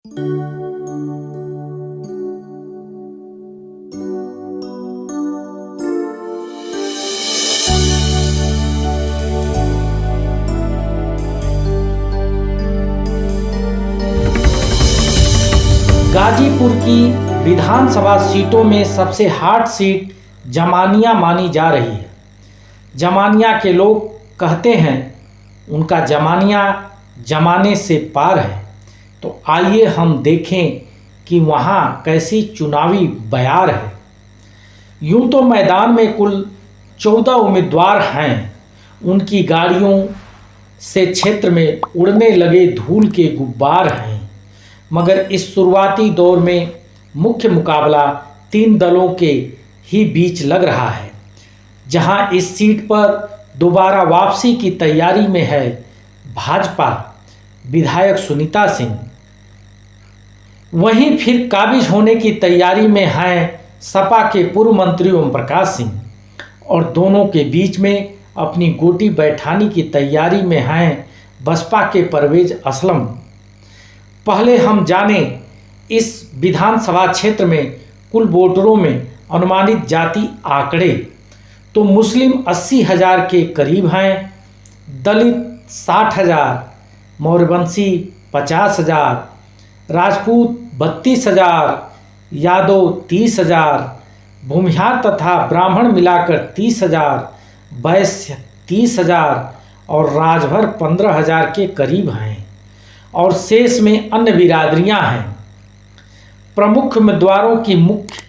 गाजीपुर की विधानसभा सीटों में सबसे हॉट सीट जमानिया मानी जा रही है। जमानिया के लोग कहते हैं उनका जमानिया जमाने से पार है। तो आइए हम देखें कि वहाँ कैसी चुनावी बयार है। यूं तो मैदान में कुल 14 उम्मीदवार हैं। उनकी गाड़ियों से क्षेत्र में उड़ने लगे धूल के गुब्बार हैं। मगर इस शुरुआती दौर में मुख्य मुकाबला 3 दलों के ही बीच लग रहा है। जहां इस सीट पर दोबारा वापसी की तैयारी में है भाजपा विधायक सुनीता सिंह, वहीं फिर काबिज होने की तैयारी में हैं सपा के पूर्व मंत्री ओम प्रकाश सिंह, और दोनों के बीच में अपनी गोटी बैठाने की तैयारी में हैं बसपा के परवेज असलम। पहले हम जाने इस विधानसभा क्षेत्र में कुल वोटरों में अनुमानित जाति आंकड़े। तो मुस्लिम 80,000 के करीब हैं, दलित 60,000, मौर्यवंशी 50,000, राजपूत 32,000, यादव 30,000, भूमिहार तथा ब्राह्मण मिलाकर 30,000, वैश्य 30,000 और राजभर 15,000 के करीब हैं, और शेष में अन्य बिरादरियां हैं। प्रमुख उम्मीदवारों की मुख्य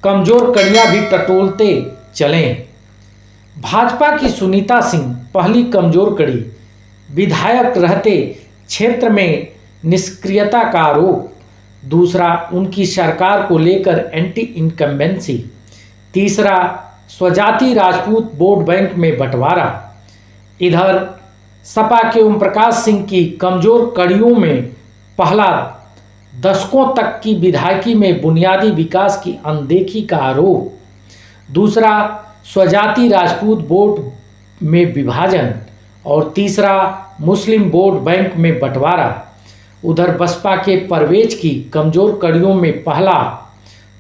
कमजोर कड़ियां भी टटोलते चलें। भाजपा की सुनीता सिंह पहली कमजोर कड़ी, विधायक रहते क्षेत्र में निष्क्रियता का आरोप। दूसरा, उनकी सरकार को लेकर एंटी इनकम्बेंसी। तीसरा, स्वजाति राजपूत वोट बैंक में बंटवारा। इधर सपा के ओम प्रकाश सिंह की कमजोर कड़ियों में पहला, दशकों तक की विधायकी में बुनियादी विकास की अनदेखी का आरोप। दूसरा, स्वजाति राजपूत वोट में विभाजन। और तीसरा, मुस्लिम वोट बैंक में बंटवारा। उधर बसपा के परवेज की कमजोर कड़ियों में पहला,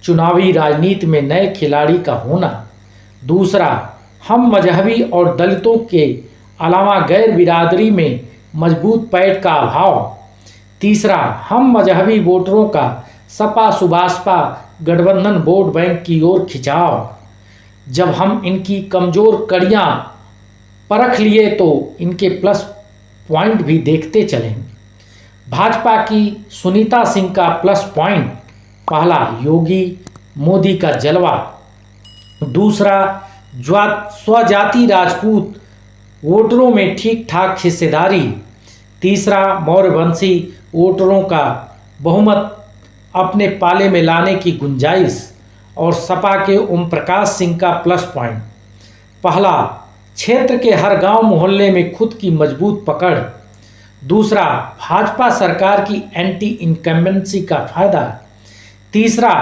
चुनावी राजनीति में नए खिलाड़ी का होना। दूसरा, हम मजहबी और दलितों के अलावा गैर बिरादरी में मजबूत पैठ का अभाव। तीसरा, हम मजहबी वोटरों का सपा सुभाषपा गठबंधन वोट बैंक की ओर खिंचाव। जब हम इनकी कमजोर कड़ियां परख लिए तो इनके प्लस पॉइंट भी देखते चलें। भाजपा की सुनीता सिंह का प्लस पॉइंट, पहला, योगी मोदी का जलवा। दूसरा, स्वजाति राजपूत वोटरों में ठीक ठाक हिस्सेदारी। तीसरा, मौर्यवंशी वोटरों का बहुमत अपने पाले में लाने की गुंजाइश। और सपा के ओम प्रकाश सिंह का प्लस पॉइंट, पहला, क्षेत्र के हर गांव मोहल्ले में खुद की मजबूत पकड़। दूसरा, भाजपा सरकार की एंटी इनकम्बेंसी का फायदा। तीसरा,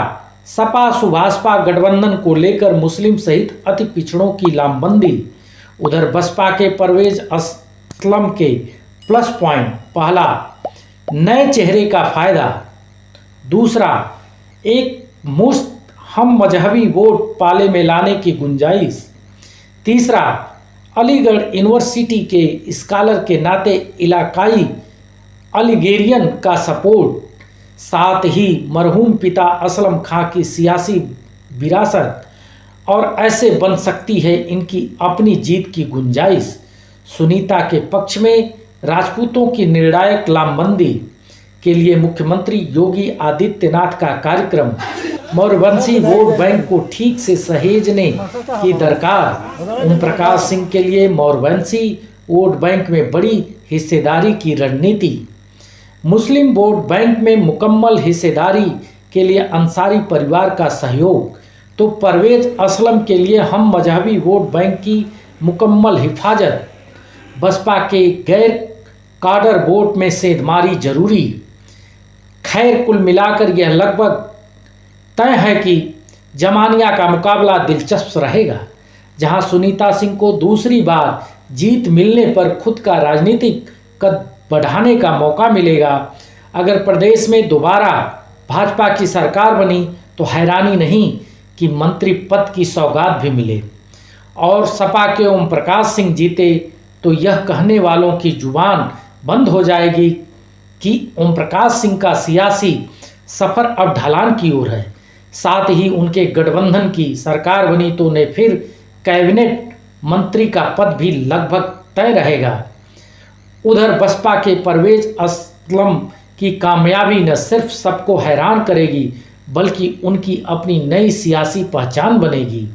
सपा सुभाषपा गठबंधन को लेकर मुस्लिम सहित अति पिछड़ों की लामबंदी। उधर बसपा के परवेज असलम के प्लस पॉइंट, पहला, नए चेहरे का फायदा। दूसरा, एक मुश्त हम मजहबी वोट पाले में लाने की गुंजाइश। तीसरा, अलीगढ़ यूनिवर्सिटी के स्कॉलर के नाते इलाकाई अलिगेरियन का सपोर्ट। साथ ही मरहूम पिता असलम खां की सियासी विरासत, और ऐसे बन सकती है इनकी अपनी जीत की गुंजाइश। सुनीता के पक्ष में राजपूतों की निर्णायक लामबंदी के लिए मुख्यमंत्री योगी आदित्यनाथ का कार्यक्रम, मौर्यवंशी वोट बैंक को ठीक से सहेजने की दरकार। ओम प्रकाश सिंह के लिए मौर्यवंशी वोट बैंक में बड़ी हिस्सेदारी की रणनीति। मुस्लिम वोट बैंक में मुकम्मल हिस्सेदारी के लिए अंसारी परिवार का सहयोग। तो परवेज असलम के लिए हम मजहबी वोट बैंक की मुकम्मल हिफाजत। बसपा के गैर काडर वोट में सेंधमारी जरूरी। खैर, कुल मिलाकर यह लगभग तय है कि जमानिया का मुकाबला दिलचस्प रहेगा, जहां सुनीता सिंह को दूसरी बार जीत मिलने पर खुद का राजनीतिक कद बढ़ाने का मौका मिलेगा। अगर प्रदेश में दोबारा भाजपा की सरकार बनी तो हैरानी नहीं कि मंत्री पद की सौगात भी मिले। और सपा के ओम प्रकाश सिंह जीते तो यह कहने वालों की जुबान बंद हो जाएगी कि ओम प्रकाश सिंह का सियासी सफ़र अब ढलान की ओर है। साथ ही उनके गठबंधन की सरकार बनी तो उन्हें फिर कैबिनेट मंत्री का पद भी लगभग तय रहेगा। उधर बसपा के परवेज असलम की कामयाबी न सिर्फ सबको हैरान करेगी बल्कि उनकी अपनी नई सियासी पहचान बनेगी।